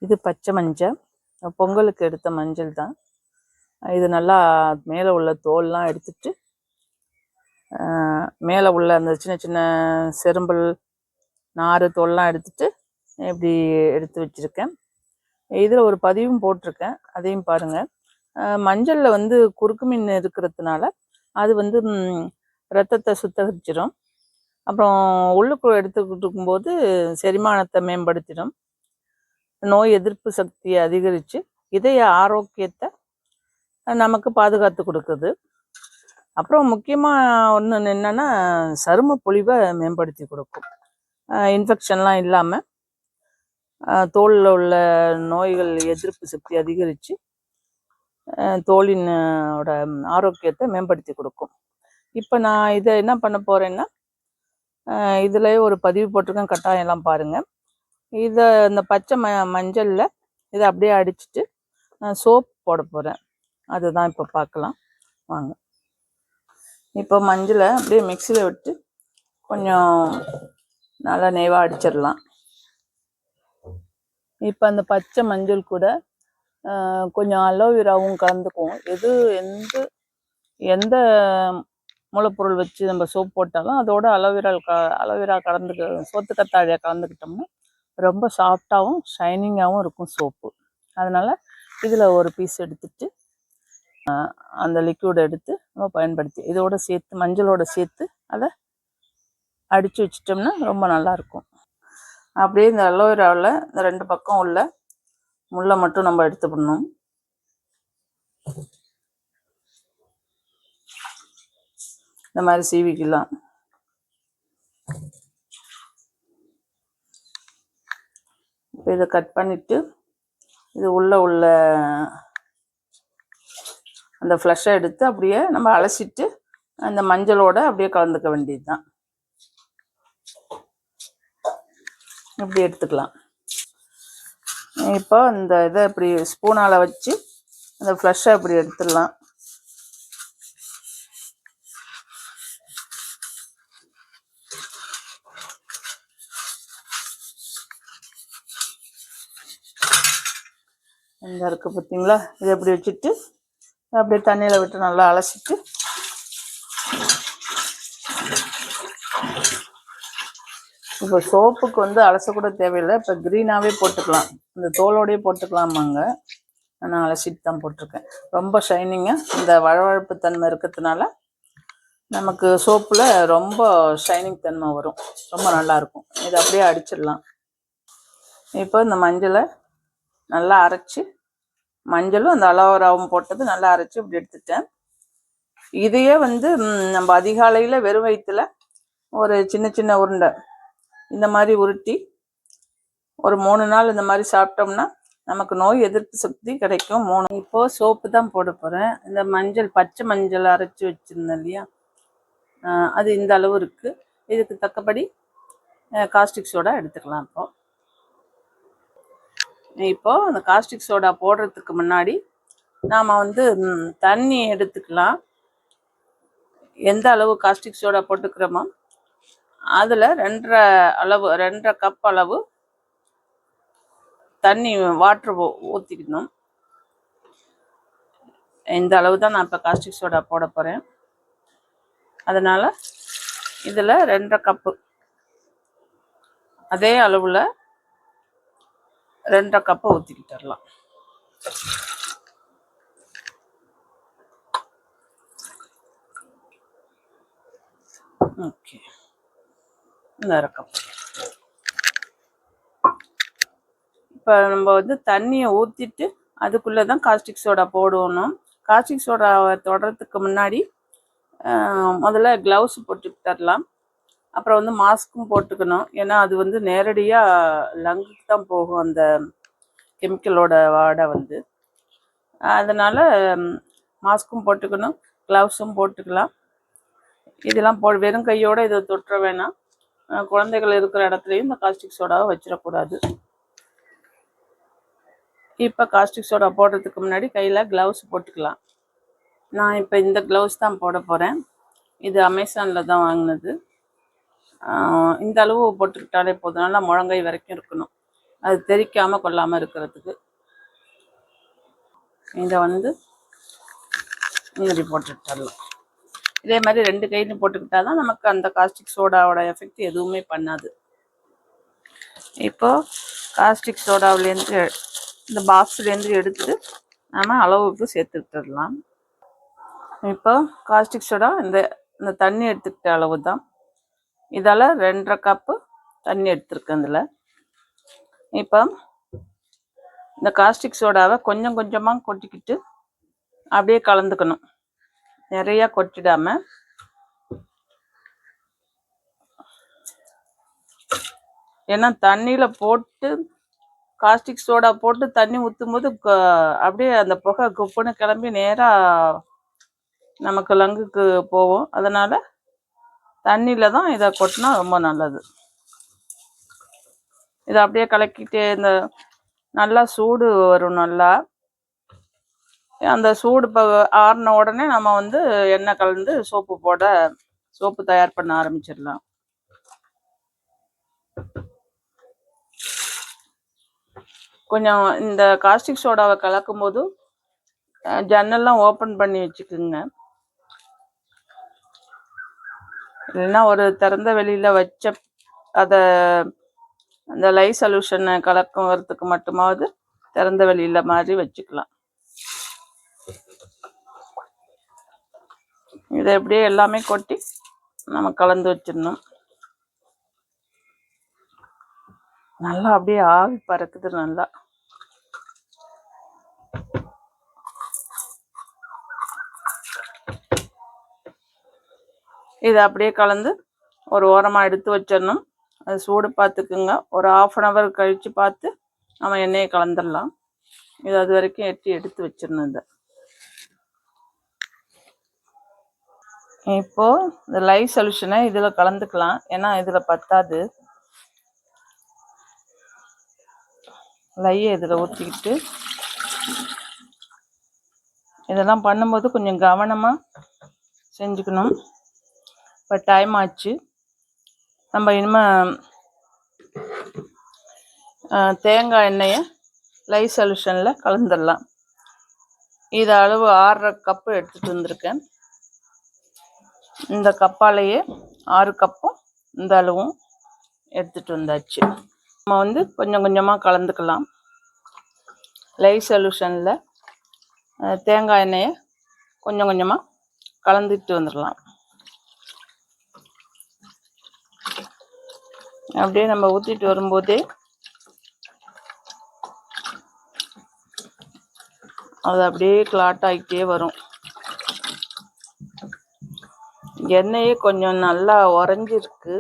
இது பச்சை மஞ்சள், பொங்கலுக்கு எடுத்த மஞ்சள் தான். இது நல்லா மேலே உள்ள தோல்லாம் எடுத்துட்டு மேலே உள்ள அந்த சின்ன சின்ன செரும்பல் நார் தோல்லாம் எடுத்துட்டு இப்படி எடுத்து வச்சுருக்கேன். இதில் ஒரு பதிவும் போட்டிருக்கேன், அதையும் பாருங்கள். மஞ்சளில் வந்து குறுக்குமீன் இருக்கிறதுனால அது வந்து ரத்தத்தை சுத்தகரிச்சிடும். அப்புறம் உள்ளுக்கு எடுத்துக்கிட்டு இருக்கும்போது செரிமானத்தை மேம்படுத்திடும், நோய் எதிர்ப்பு சக்தியை அதிகரித்து இதய ஆரோக்கியத்தை நமக்கு பாதுகாத்து கொடுக்குது. அப்புறம் முக்கியமாக ஒன்று என்னென்னா சரும பொலிவை மேம்படுத்தி கொடுக்கும். இன்ஃபெக்ஷன்லாம் இல்லாமல் தோலில் உள்ள நோய்கள் எதிர்ப்பு சக்தி அதிகரித்து தோலினோட ஆரோக்கியத்தை மேம்படுத்தி கொடுக்கும். இப்போ நான் இதை என்ன பண்ண போகிறேன்னா, இதில் ஒரு பதிவு போட்டிருக்கேன், கட்டாயம் எல்லாம் பாருங்கள். இதை இந்த பச்சை மஞ்சளில் இதை அப்படியே அடிச்சுட்டு சோப் போட போகிறேன். அதுதான் இப்போ பார்க்கலாம் வாங்க. இப்போ மஞ்சளை அப்படியே மிக்சியில் விட்டு கொஞ்சம் நல்லா நெய்வாக அடிச்சிடலாம். இப்போ அந்த பச்சை மஞ்சள் கூட கொஞ்சம் அலோவேராவும் கலந்துக்குவோம். எந்த மூலப்பொருள் வச்சு நம்ம சோப் போட்டாலும் அதோட அலோவேரா சோத்துக்கத்தாழையை கலந்துக்கிட்டோம்னா ரொம்ப சாஃப்டாகவும் ஷைனிங்காகவும் இருக்கும் சோப்பு. அதனால் இதில் ஒரு பீஸ் எடுத்துட்டு அந்த லிக்விட் எடுத்து நம்ம பயன்படுத்தி இதோட சேர்த்து மஞ்சளோட சேர்த்து அதை அடித்து வச்சிட்டோம்னா ரொம்ப நல்லாயிருக்கும். அப்படியே இந்த அலோவேராவில் இந்த 2 பக்கம் உள்ள முள்ளை மட்டும் நம்ம எடுத்துக்கணும். இந்த மாதிரி சீவிக்கலாம். இப்போ இதை கட் பண்ணிவிட்டு இது உள்ள அந்த ஃப்ளஷை எடுத்து அப்படியே நம்ம அலசிட்டு அந்த மஞ்சளோட அப்படியே கலந்துக்க வேண்டியது தான். இப்படி எடுத்துக்கலாம். இப்போ இந்த இதை இப்படி ஸ்பூனால் வச்சு அந்த ஃப்ளஷை இப்படி எடுத்துடலாம். இந்த இருக்குது பார்த்தீங்களா, இதை எப்படி வச்சுட்டு அப்படியே தண்ணியில் விட்டு நல்லா அலசிட்டு இப்போ சோப்புக்கு வந்து அலசக்கூட தேவையில்லை, இப்போ க்ரீனாகவே போட்டுக்கலாம், இந்த தோலோடையே போட்டுக்கலாமாங்க. நான் அலசிட்டு தான் போட்டிருக்கேன். ரொம்ப ஷைனிங்காக இந்த வழவழப்பு தன்மை இருக்கிறதுனால நமக்கு சோப்பில் ரொம்ப ஷைனிங் தன்மை வரும், ரொம்ப நல்லாயிருக்கும். இதை அப்படியே அடிச்சிடலாம். இப்போ இந்த மஞ்சளை நல்லா அரைச்சி, மஞ்சளும் அந்த அலோவேராவும் போட்டது நல்லா அரைச்சி இப்படி எடுத்துட்டேன். இதையே வந்து நம்ம அதிகாலையில் வெறும் வயிற்றுல ஒரு சின்ன சின்ன உருண்டை இந்த மாதிரி உருட்டி ஒரு 3 நாள் இந்த மாதிரி சாப்பிட்டோம்னா நமக்கு நோய் எதிர்ப்பு சக்தி கிடைக்கும். இப்போது சோப்பு தான் போட போகிறேன். இந்த மஞ்சள் பச்சை மஞ்சள் அரைச்சி வச்சுருந்தேன் இல்லையா, அது இந்த அளவு இருக்குது. இதுக்கு தக்கபடி காஸ்டிக் சோடா எடுத்துக்கலாம். இப்போது அந்த காஸ்டிக் சோடா போடுறதுக்கு முன்னாடி நாம் வந்து தண்ணி எடுத்துக்கலாம். எந்த அளவு காஸ்டிக் சோடா போட்டுக்கிறோமோ அதில் 2.5 கப் அளவு தண்ணி வாட்ரு ஊற்றிக்கணும். இந்த அளவு தான் நான் இப்போ காஸ்டிக் சோடா போட போகிறேன். அதனால் இதில் 2.5 கப்பு, அதே அளவில் 2.5 கப்பை ஊற்றிக்கிட்டுலாம். ஓகே, இந்த 1/2 கப். இப்போ நம்ம வந்து தண்ணியை ஊற்றிட்டு அதுக்குள்ளே தான் காஸ்டிக் சோடா போடணும். காஸ்டிக் சோடாவை தொடறதுக்கு முன்னாடி முதல்ல க்ளவுஸ் போட்டுக்கிட்டரலாம். அப்புறம் வந்து மாஸ்க்கும் போட்டுக்கணும். ஏன்னா அது வந்து நேரடியாக லங்குக்கு தான் போகும் அந்த கெமிக்கலோட வாடை வந்து. அதனால் மாஸ்க்கும் போட்டுக்கணும், க்ளவுஸும் போட்டுக்கலாம். இதெல்லாம் வெறும் கையோடு இதை தொட்டுற வேணாம். குழந்தைகள் இருக்கிற இடத்துலையும் இந்த காஸ்டிக் சோடாவை வச்சிடக்கூடாது. இப்போ காஸ்டிக் சோடா போடுறதுக்கு முன்னாடி கையில் க்ளவுஸ் போட்டுக்கலாம். நான் இப்போ இந்த க்ளவுஸ் தான் போட போகிறேன். இது அமேசானில் தான் வாங்கினது. இந்த அளவு போட்டுக்கிட்டாலே போதும், நல்லா முழங்கை வரைக்கும் இருக்கணும். அது தெரிக்காமல் கொள்ளாமல் இருக்கிறதுக்கு. இதை வந்து இப்படி போட்டுக்கிட்டலாம். இதே மாதிரி 2 கையிலும் போட்டுக்கிட்டா தான் நமக்கு அந்த காஸ்டிக் சோடாவோட எஃபெக்ட் எதுவுமே பண்ணாது. இப்போ காஸ்டிக் சோடாவிலேருந்து இந்த பாக்ஸ்லேருந்து எடுத்து நம்ம அளவுக்கு சேர்த்துக்கிட்டுடலாம். இப்போ காஸ்டிக் சோடா இந்த தண்ணி எடுத்துக்கிட்ட அளவு தான். இதால் 2.5 கப்பு தண்ணி எடுத்துருக்கேன். இதில் இப்போ இந்த காஸ்டிக் சோடாவை கொஞ்சம் கொஞ்சமாக கொட்டிக்கிட்டு அப்படியே கலந்துக்கணும். நிறையா கொட்டிடாமல். ஏன்னா தண்ணியில் போட்டு காஸ்டிக் சோடா போட்டு தண்ணி ஊற்றும் போது அப்படியே அந்த புகை குப்புன்னு கிளம்பி நேராக நமக்கு லங்குக்கு போகும். அதனால் தண்ணியில் தான் இதை கொட்டினா ரொம்ப நல்லது. இதை அப்படியே கலக்கிட்டே நல்லா சூடு வரும். நல்லா அந்த சூடு ஆறின உடனே நம்ம வந்து எண்ணெய் கலந்து சோப்பு தயார் பண்ண ஆரம்பிச்சிடலாம். கொஞ்சம் இந்த காஸ்டிக் சோடாவை கலக்கும் போது ஜன்னல்லாம் ஓப்பன் பண்ணி வச்சுக்குங்க. இல்லைன்னா ஒரு திறந்த வெளியில் வச்ச அதை அந்த லை சொல்யூஷனை கலக்கிறதுக்கு மட்டுமாவது திறந்த வெளியில் மாதிரி வச்சுக்கலாம். இதை எப்படியே எல்லாமே கொட்டி நம்ம கலந்து வச்சிடணும். நல்லா அப்படியே ஆவி பறக்குது. நல்லா இதை அப்படியே கலந்து ஒரு ஓரமாக எடுத்து வச்சிடணும். அது சூடு பார்த்துக்குங்க. ஒரு 1/2 hour கழித்து பார்த்து நம்ம எண்ணெயை கலந்துடலாம். இது அது வரைக்கும் எடுத்து வச்சிடணும். இப்போது இந்த லை சொல்யூஷனை இதில் கலந்துக்கலாம். ஏன்னா இதில் பத்தாது. லையை இதில் ஊற்றிக்கிட்டு இதெல்லாம் பண்ணும்போது கொஞ்சம் கவனமாக செஞ்சுக்கணும். இப்போ டைம் ஆச்சு. நம்ம இனிமேல் தேங்காய் எண்ணெயை லை சொல்யூஷனில் கலந்துடலாம். இது அளவு 6.5 கப்பு எடுத்துகிட்டு வந்திருக்கேன். இந்த கப்பாலேயே 6 கப்பும் இந்த அளவும் எடுத்துகிட்டு வந்தாச்சு. நம்ம வந்து கொஞ்சம் கொஞ்சமாக கலந்துக்கலாம். லை சொல்யூஷனில் தேங்காய் எண்ணெயை கொஞ்சம் கொஞ்சமாக கலந்துட்டு வந்துடலாம். அப்படியே நம்ம ஊற்றிட்டு வரும்போதே அது அப்படியே கிளாட் ஆகிட்டே வரும். எண்ணெயே கொஞ்சம் நல்லா உறைஞ்சிருக்கு.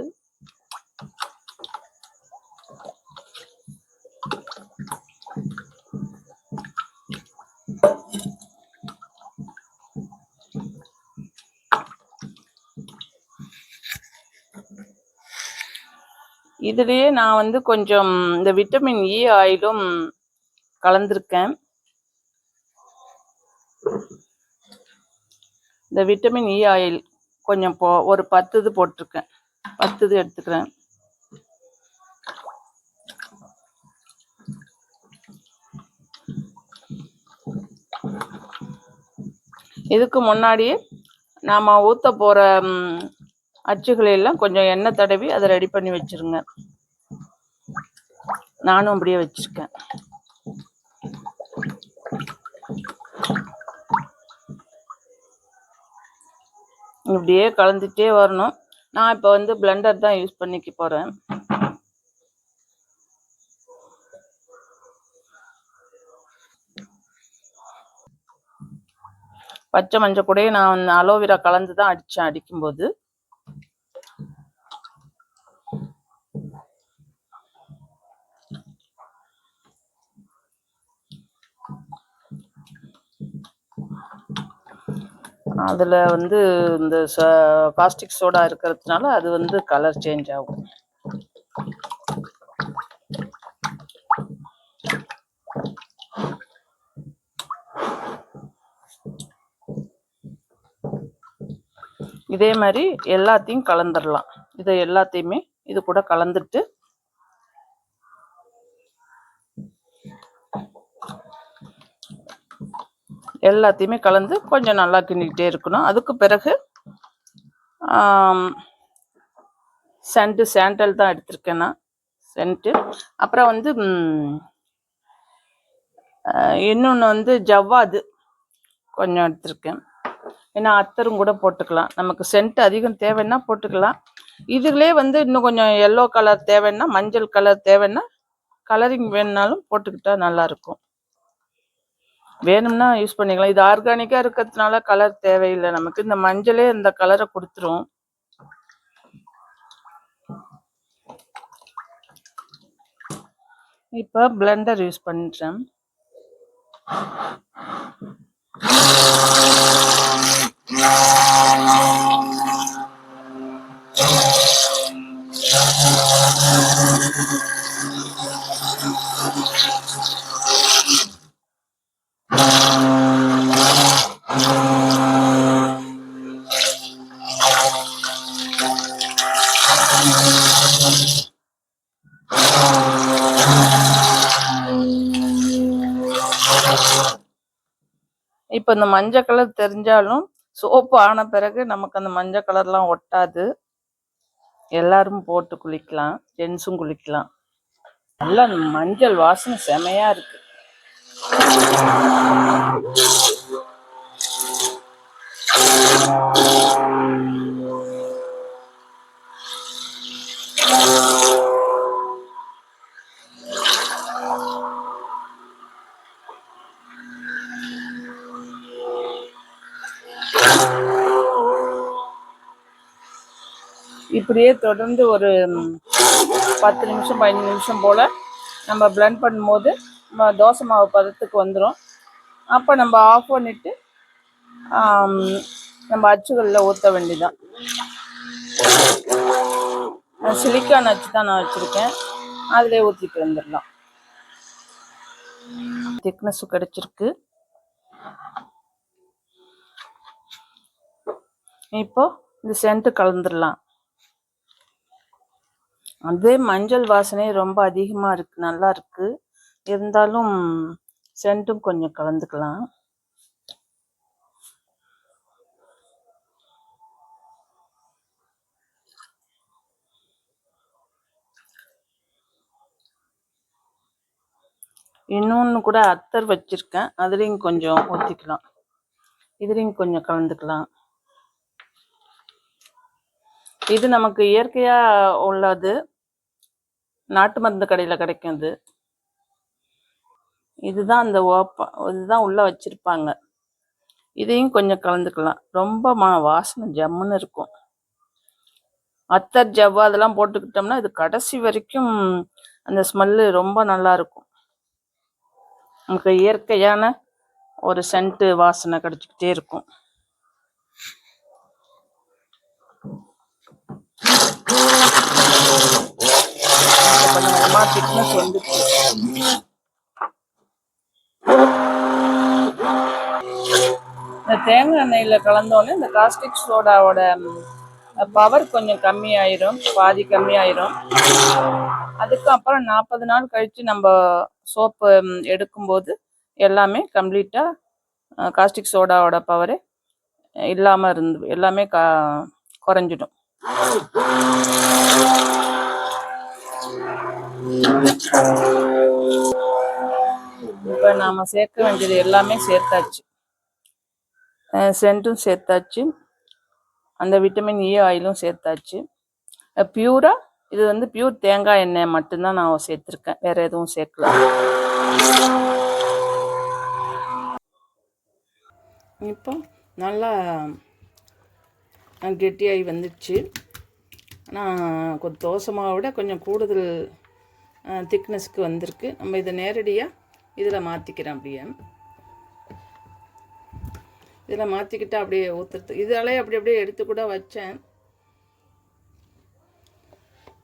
இதுலேயே நான் வந்து கொஞ்சம் இந்த விட்டமின் இ ஆயிலும் கலந்துருக்கேன். இந்த விட்டமின் இ ஆயில் கொஞ்சம் ஒரு 10 இது போட்டிருக்கேன். 10 இது எடுத்துக்கிறேன். இதுக்கு முன்னாடியே நாம் ஊற்ற போகிற அச்சுகளையெல்லாம் கொஞ்சம் எண்ணெய் தடவி அதை ரெடி பண்ணி வச்சுருங்க. நானும் அப்படியே வச்சுருக்கேன். இப்படியே கலந்துட்டே வரணும். நான் இப்போ வந்து பிளெண்டர் தான் யூஸ் பண்ணிக்க போகிறேன். பச்சை மஞ்சள் கூட நான் அலோவேரா கலந்து தான் அடித்தேன். அடிக்கும்போது அதில் வந்து இந்த காஸ்டிக் சோடா இருக்கிறதுனால அது வந்து கலர் சேஞ்ச் ஆகும். இதே மாதிரி எல்லாத்தையும் கலந்துடலாம். இதை எல்லாத்தையுமே இது கூட கலந்துட்டு எல்லாத்தையுமே கலந்து கொஞ்சம் நல்லா கிண்டிக்கிட்டே இருக்கணும். அதுக்கு பிறகு சாண்டல் தான் எடுத்திருக்கேன் நான், சென்ட்டு. அப்புறம் வந்து இன்னொன்று வந்து ஜவ்வாது கொஞ்சம் எடுத்திருக்கேன். ஏன்னா அத்தரும் கூட போட்டுக்கலாம், நமக்கு சென்ட் அதிகம் தேவைன்னா போட்டுக்கலாம். இதுலேயே வந்து இன்னும் கொஞ்சம் எல்லோ கலர் தேவைன்னா, மஞ்சள் கலர் தேவைன்னா, கலரிங் வேணுனாலும் போட்டுக்கிட்டா நல்லாயிருக்கும். வேணும்னா யூஸ் பண்ணிக்கலாம். இது ஆர்கானிக்காக இருக்கிறதுனால கலர் தேவையில்லை நமக்கு. இந்த மஞ்சளே இந்த கலரை கொடுத்துரும். இப்போ பிளெண்டர் யூஸ் பண்ணுறேன். இப்போ இந்த மஞ்சள் கலர் தெரிஞ்சாலும் சோப்பு ஆன பிறகு நமக்கு அந்த மஞ்சள் கலர்லாம் ஒட்டாது. எல்லாரும் போட்டு குளிக்கலாம், ஜென்ஸும் குளிக்கலாம். நல்லா மஞ்சள் வாசனை செமையா இருக்கு. இப்படியே தொடர்ந்து ஒரு 10 நிமிஷம் 15 நிமிஷம் போல் நம்ம பிளெண்ட் பண்ணும்போது தோசை மாவு பதத்துக்கு வந்துடும். அப்போ நம்ம ஆஃப் பண்ணிவிட்டு நம்ம அச்சுகளில் ஊற்ற வேண்டியதான். சிலிக்கான் அச்சு தான் நான் வச்சுருக்கேன், அதிலே ஊற்றிட்டு வந்துடலாம். திக்னஸ் கிடச்சிருக்கு. இப்போ இந்த சென்ட்டு கலந்துடலாம். அதே மஞ்சள் வாசனை ரொம்ப அதிகமாக இருக்குது, நல்லா இருக்குது. இருந்தாலும் சென்ட்டும் கொஞ்சம் கலந்துக்கலாம். இன்னொன்று கூட அத்தர் வச்சுருக்கேன், அதுலேயும் கொஞ்சம் ஊற்றிக்கலாம், இதுலேயும் கொஞ்சம் கலந்துக்கலாம். இது நமக்கு இயற்கையாக உள்ளது, நாட்டு மருந்து கடையில் கிடைக்கும். இதுதான் அந்த இதுதான் உள்ளே வச்சுருப்பாங்க. இதையும் கொஞ்சம் கலந்துக்கலாம். ரொம்ப வாசனை ஜம்முன்னு இருக்கும். அத்தர் ஜவ்வா அதெல்லாம் போட்டுக்கிட்டோம்னா இது கடைசி வரைக்கும் அந்த ஸ்மெல்லு ரொம்ப நல்லா இருக்கும். நமக்கு இயற்கையான ஒரு சென்ட்டு வாசனை கிடைச்சிக்கிட்டே இருக்கும். திக்னஸ் வந்துச்சு. இந்த தேங்காய் எண்ணெயில் கலந்தோடனே இந்த காஸ்டிக் சோடாவோட பவர் கொஞ்சம் கம்மியாயிரும், பாதி கம்மியாயிரும். அதுக்கப்புறம் 40 நாள் கழித்து நம்ம சோப்பு எடுக்கும்போது எல்லாமே கம்ப்ளீட்டாக காஸ்டிக் சோடாவோட பவரு இல்லாமல் இருந்து எல்லாமே குறைஞ்சிடும். இப்போ நாம் சேர்க்க வேண்டியது எல்லாமே சேர்த்தாச்சு. சென்ட்டும் சேர்த்தாச்சு, அந்த விட்டமின் இ ஆயிலும் சேர்த்தாச்சு. பியூராக இது வந்து பியூர் தேங்காய் எண்ணெய் மட்டும்தான் நான் சேர்த்துருக்கேன், வேறு எதுவும் சேர்க்கல. இப்போ நல்லா கெட்டியாகி வந்துடுச்சு. ஆனால் தோசை மாவை விட கொஞ்சம் கூடுதல் திக்னஸ்க்கு வந்திருக்கு. நம்ம இதை நேரடியாக இதில் மாற்றிக்கிறேன். அப்படியே இதில் மாற்றிக்கிட்டு அப்படியே ஊற்றுறது. இதாலே அப்படியே எடுத்து கூட வச்சேன்.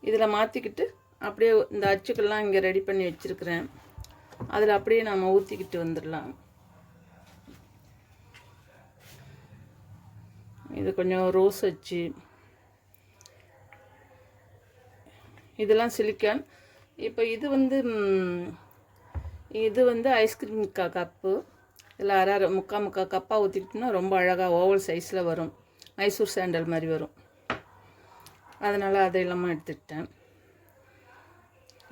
இதில் மாற்றிக்கிட்டு அப்படியே இந்த அச்சுக்கெல்லாம் இங்கே ரெடி பண்ணி வச்சுருக்கிறேன், அதில் அப்படியே நாம் ஊற்றிக்கிட்டு வந்துடலாம். இது கொஞ்சம் ரோஸ் அச்சு, இதெல்லாம் சிலிக்கான். இப்போ இது வந்து ஐஸ்கிரீம் கப்பு, இதில் அரை அரை முக்கால் கப்பாக ஊற்றிக்கிட்டோம்னா ரொம்ப அழகாக ஓவல் சைஸில் வரும். மைசூர் சாண்டல் மாதிரி வரும். அதனால் அதை இல்லாமல் எடுத்துக்கிட்டேன்.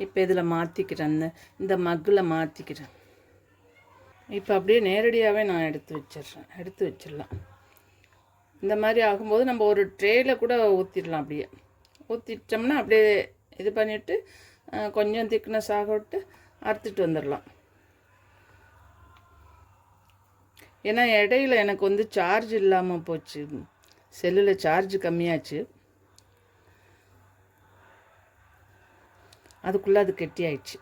இப்போ இதில் மாற்றிக்கிறேன், இந்த மக்கில் மாற்றிக்கிறேன். இப்போ அப்படியே நேரடியாகவே நான் எடுத்து வச்சிடலாம். இந்த மாதிரி ஆகும்போது நம்ம ஒரு ட்ரேயில் கூட ஊற்றிடலாம். அப்படியே ஊற்றிட்டோம்னா அப்படியே இது பண்ணிவிட்டு கொஞ்சம் திக்னஸ் ஆக விட்டு அறுத்துட்டு வந்துடலாம். ஏன்னா இடையில எனக்கு வந்து சார்ஜ் இல்லாமல் போச்சு, செல்லில் சார்ஜ் கம்மியாச்சு. அதுக்குள்ளே அது கெட்டி ஆயிடுச்சு.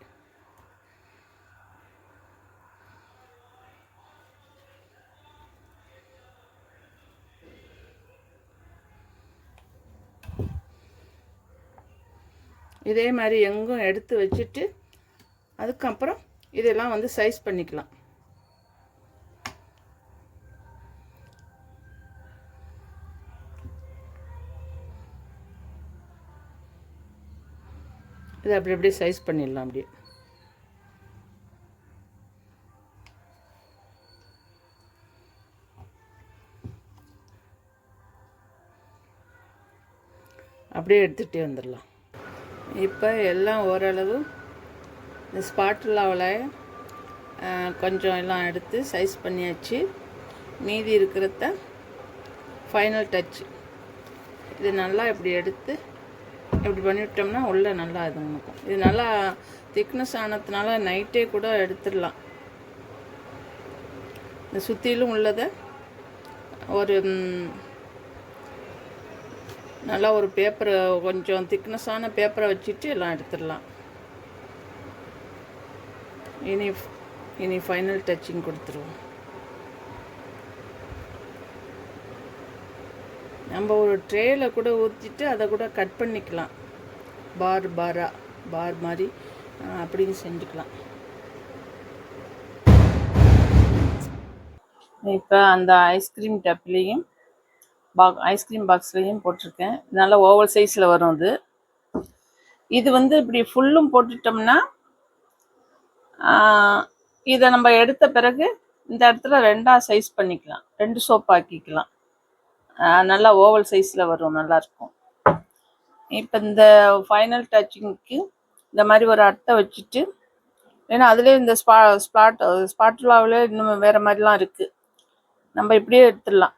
இதே மாதிரி எங்கும் எடுத்து வச்சுட்டு அதுக்கப்புறம் இதெல்லாம் வந்து சைஸ் பண்ணிக்கலாம். இதை அப்படி அப்படியே சைஸ் பண்ணிடலாம். அப்படியே எடுத்துகிட்டே வந்துடலாம். இப்போ எல்லாம் ஓரளவு இந்த ஸ்பாட்டுலாவில் கொஞ்சம் எல்லாம் எடுத்து சைஸ் பண்ணியாச்சு. மீதி இருக்கிறத ஃபைனல் டச். இது நல்லா இப்படி எடுத்து இப்படி பண்ணிவிட்டோம்னா உள்ளே நல்லா இது இருக்கும். இது நல்லா திக்னஸ் ஆனதுனால நைட்டே கூட எடுத்துடலாம். இந்த சுற்றிலும் உள்ளதை ஒரு நல்லா ஒரு பேப்பரை, கொஞ்சம் திக்னஸான பேப்பரை வச்சுட்டு எல்லாம் எடுத்துடலாம். இனி ஃபைனல் டச்சிங் கொடுத்துருவோம். நம்ம ஒரு ட்ரேயில் கூட ஊற்றிட்டு அதை கூட கட் பண்ணிக்கலாம். பார் மாதிரி அப்படின்னு செஞ்சுக்கலாம். இப்போ அந்த ஐஸ்கிரீம் டப்லேயும் ஐஸ்கிரீம் பாக்ஸ்லேயும் போட்டிருக்கேன். நல்லா ஓவல் சைஸில் வரும். இது வந்து இப்படி ஃபுல்லும் போட்டுட்டோம்னா இதை நம்ம எடுத்த பிறகு இந்த இடத்துல ரெண்டாக சைஸ் பண்ணிக்கலாம், 2 சோப் ஆக்கிக்கலாம். நல்லா ஓவல் சைஸில் வரும், நல்லாயிருக்கும். இப்போ இந்த ஃபைனல் டச்சிங்க்கு இந்த மாதிரி ஒரு அட்டை வச்சுட்டு, ஏன்னா அதுலேயே இந்த ஸ்பாட்டுலாவில் இன்னும் வேறு மாதிரிலாம் இருக்குது, நம்ம இப்படியே எடுத்துடலாம்.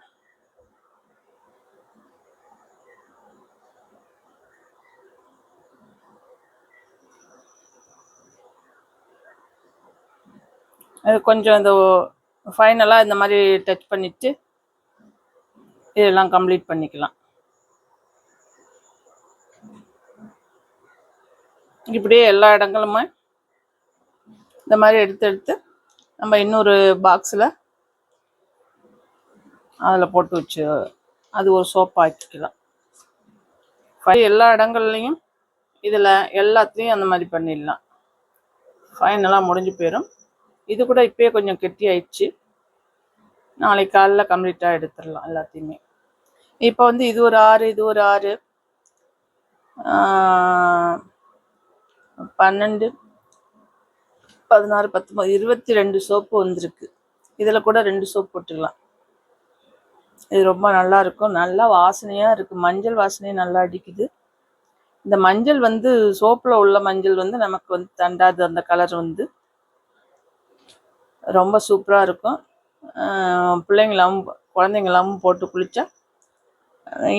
அது கொஞ்சம் இந்த ஃபைனலாக இந்த மாதிரி டச் பண்ணிவிட்டு இதெல்லாம் கம்ப்ளீட் பண்ணிக்கலாம். இப்படியே எல்லா இடங்களுமே இந்த மாதிரி எடுத்து நம்ம இன்னொரு பாக்ஸில் அதில் போட்டு வச்சு அது ஒரு சோப் ஆக்கிக்கலாம். எல்லா இடங்கள்லையும் இதில் எல்லாத்தையும் அந்த மாதிரி பண்ணிடலாம். ஃபைனலாக முடிஞ்சு போயிடும். இது கூட இப்போயே கொஞ்சம் கெட்டி ஆயிடுச்சு. நாளைக்கு காலையில் கம்ப்ளீட்டாக எடுத்துடலாம் எல்லாத்தையுமே. இப்போ வந்து இது ஒரு 6, இது ஒரு 6, 12, 16, 19, 22 சோப்பு வந்திருக்கு. இதில் கூட 2 சோப் போட்டுக்கலாம். இது ரொம்ப நல்லா இருக்கும், நல்லா வாசனையாக இருக்குது. மஞ்சள் வாசனையும் நல்லா அடிக்குது. இந்த மஞ்சள் வந்து சோப்பில் உள்ள மஞ்சள் வந்து நமக்கு வந்து தண்டாது. அந்த கலர் வந்து ரொம்ப சூப்பராக இருக்கும். பிள்ளைங்களாவும் குழந்தைங்களாவும் போட்டு குளித்தா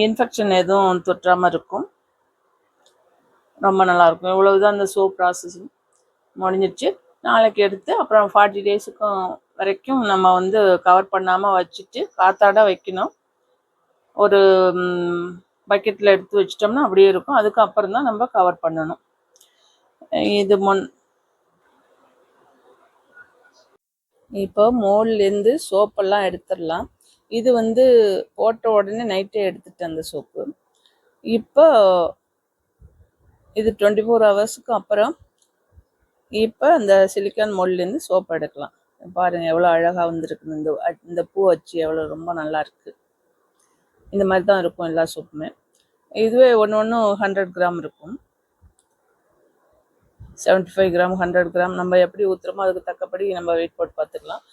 இன்ஃபெக்ஷன் எதுவும் தொற்றாமல் இருக்கும். ரொம்ப நல்லாயிருக்கும். இவ்வளவுதான் இந்த சோப் ப்ராசஸிங் முடிஞ்சிடுச்சு. நாளைக்கு எடுத்து அப்புறம் 40 டேஸுக்கும் வரைக்கும் நம்ம வந்து கவர் பண்ணாமல் வச்சுட்டு காத்தாட வைக்கணும். ஒரு பக்கெட்டில் எடுத்து வச்சிட்டோம்னா அப்படியே இருக்கும். அதுக்கப்புறம் தான் நம்ம கவர் பண்ணணும். இது இப்போ மோல்லேருந்து சோப்பெல்லாம் எடுத்துடலாம். இது வந்து போட்ட உடனே நைட்டே எடுத்துட்டேன் அந்த சோப்பு. இப்போ இது 24 ஹவர்ஸுக்கு அப்புறம் இப்போ அந்த சிலிக்கான் மோல்லேருந்து சோப்பு எடுக்கலாம். பாருங்கள் எவ்வளோ அழகாக வந்துருக்குது. இந்த பூ வச்சு எவ்வளோ ரொம்ப நல்லா இருக்குது. இந்த மாதிரி தான் இருக்கும் எல்லா சோப்புமே. இதுவே ஒன்று 100 கிராம் இருக்கும். 75 கிராம், 100 கிராம் நம்ம எப்படி ஊற்றுறோமோ அதுக்கு தக்கபடி நம்ம வெயிட் போட்டு பார்த்துக்கலாம்.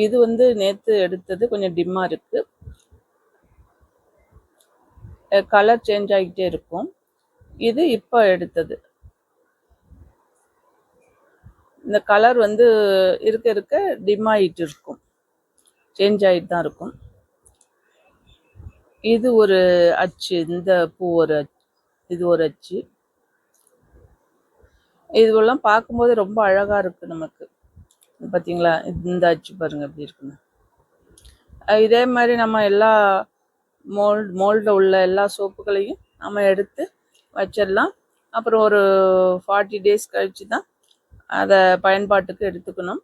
இது வந்து நேற்று எடுத்தது, கொஞ்சம் டிம்மாக இருக்குது. கலர் சேஞ்ச் ஆகிட்டே இருக்கும். இது இப்போ எடுத்தது. இந்த கலர் வந்து இருக்க இருக்க டிம் ஆகிட்டு இருக்கும், சேஞ்ச் ஆகிட்டு தான் இருக்கும். இது ஒரு அச்சு, இந்த பூ ஒரு இது ஒரு அச்சு. இதுவெல்லாம் பார்க்கும்போது ரொம்ப அழகாக இருக்குது நமக்கு. பார்த்தீங்களா, இந்த அச்சு பாருங்கள் எப்படி இருக்குன்னு. இதே மாதிரி நம்ம எல்லா மோல்டில் உள்ள எல்லா சோப்புகளையும் நம்ம எடுத்து வச்சிடலாம். அப்புறம் ஒரு 40 days கழித்து தான் அதை பயன்பாட்டுக்கு எடுத்துக்கணும்.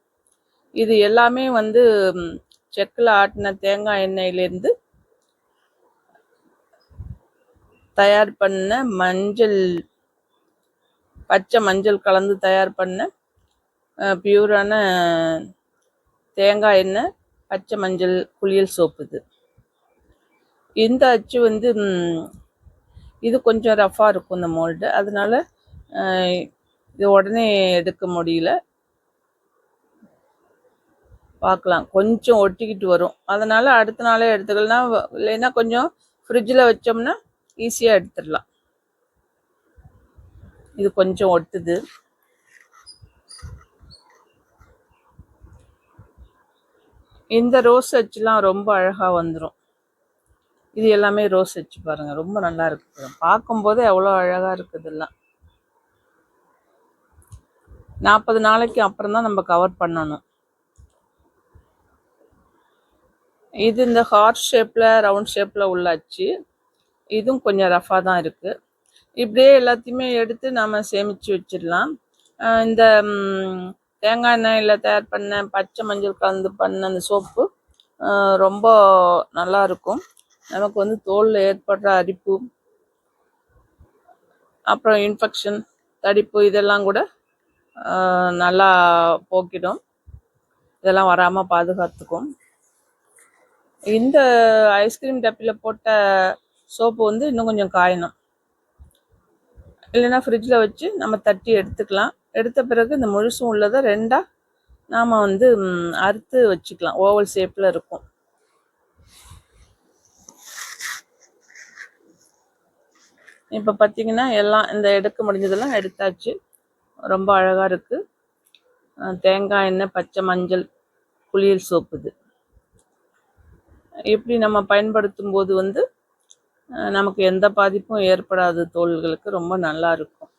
இது எல்லாமே வந்து செக்கில் ஆட்டின தேங்காய் எண்ணெயிலேருந்து தயார் பண்ண மஞ்சள், பச்சை மஞ்சள் கலந்து தயார் பண்ண பியூரான தேங்காய் எண்ணெய் பச்சை மஞ்சள் குளியல் சோப்பு. இந்த அச்சு வந்து இது கொஞ்சம் ரஃபாக இருக்கும் இந்த மோல்டு, அதனால இது உடனே எடுக்க முடியல. பார்க்கலாம், கொஞ்சம் ஒட்டிக்கிட்டு வரும், அதனால் அடுத்த நாளே எடுத்துக்கலாம். இல்லைன்னா கொஞ்சம் ஃப்ரிட்ஜில் வச்சோம்னா ஈஸியாக எடுத்துடலாம். இது கொஞ்சம் ஒட்டுது. இந்த ரோஸ் அச்சுலாம் ரொம்ப அழகாக வந்துடும். இது எல்லாமே ரோஸ் அச்சு பாருங்கள், ரொம்ப நல்லா இருக்குது. பார்க்கும்போது எவ்வளோ அழகாக இருக்குதுலாம். 40 நாளைக்கு அப்புறம் தான் நம்ம கவர் பண்ணணும். இது இந்த ஹார்ட் ஷேப்பில் ரவுண்ட் ஷேப்பில் உள்ள அச்சு. இதுவும் கொஞ்சம் ரஃபாக தான் இருக்குது. இப்படியே எல்லாத்தையுமே எடுத்து நம்ம சேமித்து வச்சிடலாம். இந்த தேங்காய் எண்ணெயில் தயார் பண்ண பச்சை மஞ்சள் கலந்து பண்ண அந்த சோப்பு ரொம்ப நல்லா இருக்கும். நமக்கு வந்து தோலில் ஏற்படுற அரிப்பு, அப்புறம் இன்ஃபெக்ஷன், தடிப்பு இதெல்லாம் கூட நல்லா போக்கிடும். இதெல்லாம் வராமல் பாதுகாத்துக்கும். இந்த ஐஸ்கிரீம் டப்பில் போட்ட சோப்பு வந்து இன்னும் கொஞ்சம் காயணும், இல்லைன்னா ஃப்ரிட்ஜில் வச்சு நம்ம தட்டி எடுத்துக்கலாம். எடுத்த பிறகு இந்த முழுசும் உள்ளதை ரெண்டாக நாம் வந்து அறுத்து வச்சுக்கலாம். ஓவல் ஷேப்பில் இருக்கும். இப்போ பார்த்தீங்கன்னா எல்லாம் இந்த எடுக்க முடிஞ்சதெல்லாம் எடுத்தாச்சு. ரொம்ப அழகாக இருக்குது. தேங்காய் எண்ணெய் பச்சை மஞ்சள் குளியல் சோப்பு. இது இப்படி நம்ம பயன்படுத்தும் போது வந்து நமக்கு எந்த பாதிப்பும் ஏற்படாது. தோள்களுக்கு ரொம்ப நல்லா இருக்கும்.